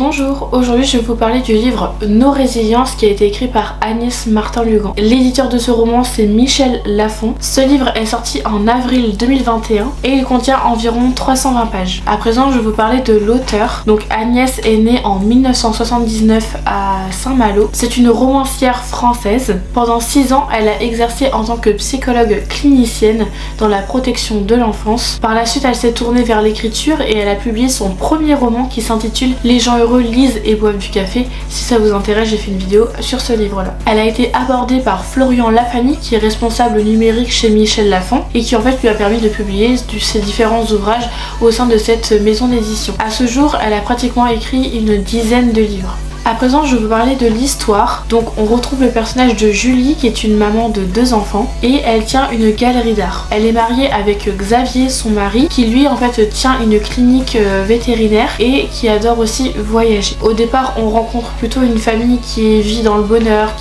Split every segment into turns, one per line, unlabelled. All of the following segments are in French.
Bonjour, aujourd'hui je vais vous parler du livre Nos Résiliences qui a été écrit par Agnès Martin-Lugan. L'éditeur de ce roman c'est Michel Lafon. Ce livre est sorti en avril 2021 et il contient environ 320 pages. À présent je vais vous parler de l'auteur. Donc Agnès est née en 1979 à Saint-Malo. C'est une romancière française. Pendant 6 ans elle a exercé en tant que psychologue clinicienne dans la protection de l'enfance. Par la suite elle s'est tournée vers l'écriture et elle a publié son premier roman qui s'intitule Les gens heureux lisent et boivent du café. Si ça vous intéresse, j'ai fait une vidéo sur ce livre là. Elle a été abordée par Florian Lafani qui est responsable numérique chez Michel Lafon et qui en fait lui a permis de publier ses différents ouvrages au sein de cette maison d'édition. À ce jour, elle a pratiquement écrit une dizaine de livres. À présent je vais vous parler de l'histoire. Donc on retrouve le personnage de Julie qui est une maman de 2 enfants et elle tient une galerie d'art. Elle est mariée avec Xavier, son mari, qui lui en fait tient une clinique vétérinaire et qui adore aussi voyager. Au départ on rencontre plutôt une famille qui vit dans le bonheur,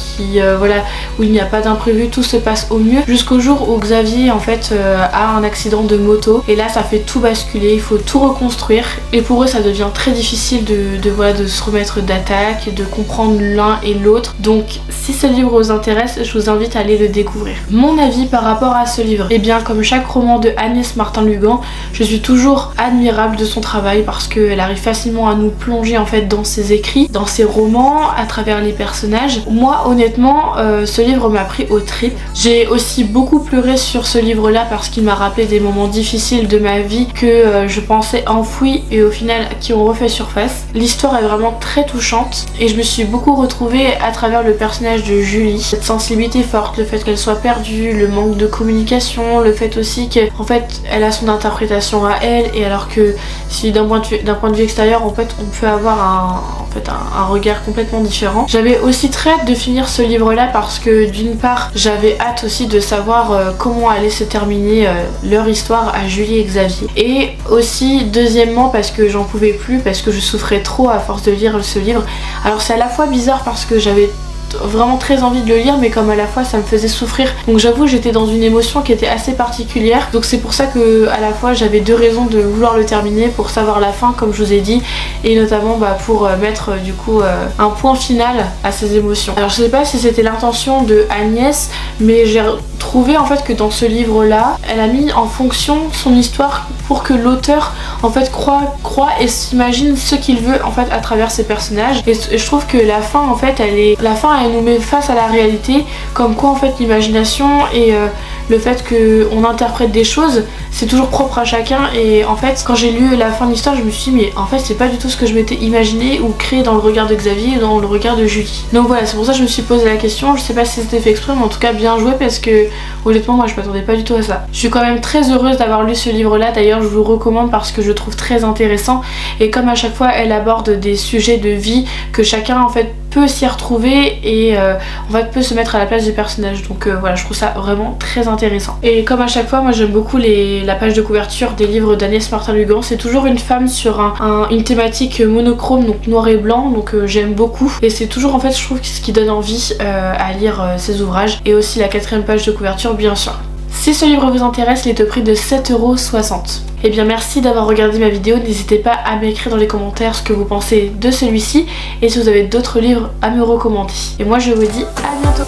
voilà, où il n'y a pas d'imprévu, tout se passe au mieux, jusqu'au jour où Xavier en fait a un accident de moto et là ça fait tout basculer, il faut tout reconstruire et pour eux ça devient très difficile de se remettre d'attaque, de comprendre l'un et l'autre. Donc si ce livre vous intéresse, je vous invite à aller le découvrir. Mon avis par rapport à ce livre, et bien comme chaque roman de Agnès Martin-Lugan, je suis toujours admirable de son travail parce qu'elle arrive facilement à nous plonger en fait dans ses écrits, dans ses romans, à travers les personnages. Moi honnêtement ce livre m'a pris aux tripes. J'ai aussi beaucoup pleuré sur ce livre là parce qu'il m'a rappelé des moments difficiles de ma vie que je pensais enfouis et au final qui ont refait surface. L'histoire est vraiment très touchante et je me suis beaucoup retrouvée à travers le personnage de Julie. Cette sensibilité forte, le fait qu'elle soit perdue, le manque de communication, le fait aussi qu'en fait elle a son interprétation à elle et alors que si d'un point de vue extérieur en fait on peut avoir un regard complètement différent. J'avais aussi très hâte de finir ce livre là parce que d'une part j'avais hâte aussi de savoir comment allait se terminer leur histoire à Julie et Xavier et aussi deuxièmement parce que j'en pouvais plus, parce que je souffrais trop à force de lire ce livre. Alors c'est à la fois bizarre parce que j'avais vraiment très envie de le lire mais comme à la fois ça me faisait souffrir, donc j'avoue j'étais dans une émotion qui était assez particulière, donc c'est pour ça que à la fois j'avais 2 raisons de vouloir le terminer, pour savoir la fin comme je vous ai dit et notamment pour mettre du coup un point final à ces émotions. Alors je sais pas si c'était l'intention de Agnès mais j'ai trouvé en fait que dans ce livre là elle a mis en fonction son histoire pour que l'auteur en fait croit et s'imagine ce qu'il veut en fait à travers ses personnages et je trouve que la fin en fait elle nous met face à la réalité, comme quoi en fait l'imagination et le fait qu'on interprète des choses c'est toujours propre à chacun et en fait quand j'ai lu la fin de l'histoire je me suis dit mais en fait c'est pas du tout ce que je m'étais imaginé ou créé dans le regard de Xavier et dans le regard de Julie. Donc voilà, c'est pour ça que je me suis posé la question. Je sais pas si c'était fait exprès mais en tout cas bien joué parce que honnêtement moi je m'attendais pas du tout à ça. Je suis quand même très heureuse d'avoir lu ce livre là, d'ailleurs je vous le recommande parce que je le trouve très intéressant et comme à chaque fois elle aborde des sujets de vie que chacun en fait peut s'y retrouver et en fait peut se mettre à la place du personnage, donc voilà, je trouve ça vraiment très intéressant. Et comme à chaque fois moi j'aime beaucoup la page de couverture des livres d'Agnès Martin-Lugan, c'est toujours une femme sur une thématique monochrome, donc noir et blanc, donc j'aime beaucoup et c'est toujours en fait je trouve ce qui donne envie à lire ses ouvrages, et aussi la 4e page de couverture bien sûr. Si ce livre vous intéresse, il est au prix de 7,60 €. Et bien merci d'avoir regardé ma vidéo, n'hésitez pas à m'écrire dans les commentaires ce que vous pensez de celui-ci et si vous avez d'autres livres à me recommander. Et moi je vous dis à bientôt.